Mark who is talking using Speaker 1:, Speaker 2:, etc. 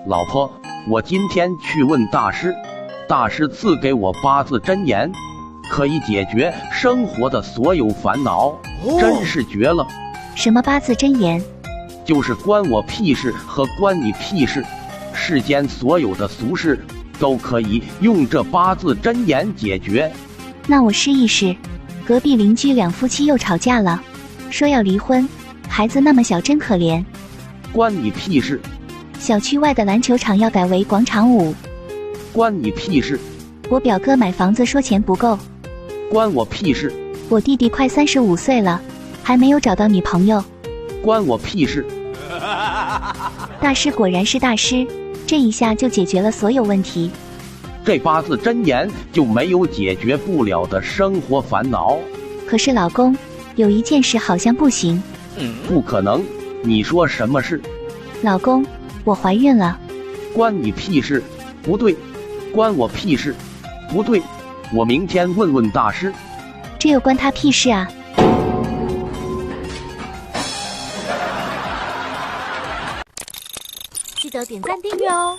Speaker 1: 老婆，我今天去问大师，大师赐给我8字真言，可以解决生活的所有烦恼，真是绝了。
Speaker 2: 什么8字真言？
Speaker 1: 就是关我屁事和关你屁事，世间所有的俗事都可以用这8字真言解决。
Speaker 2: 那我试一试。隔壁邻居2夫妻又吵架了，说要离婚，孩子那么小真可怜。
Speaker 1: 关你屁事。
Speaker 2: 小区外的篮球场要改为广场舞。
Speaker 1: 关你屁事。
Speaker 2: 我表哥买房子说钱不够。
Speaker 1: 关我屁事。
Speaker 2: 我弟弟快35岁了，还没有找到女朋友。
Speaker 1: 关我屁事。
Speaker 2: 大师果然是大师，这一下就解决了所有问题。
Speaker 1: 这8字真言就没有解决不了的生活烦恼。
Speaker 2: 可是老公，有一件事好像不行。
Speaker 1: 不可能，你说什么事？
Speaker 2: 老公，我怀孕了。
Speaker 1: 关你屁事。不对。关我屁事。不对，我明天问问大师。
Speaker 2: 这又关他屁事啊！
Speaker 3: 记得点赞订阅哦。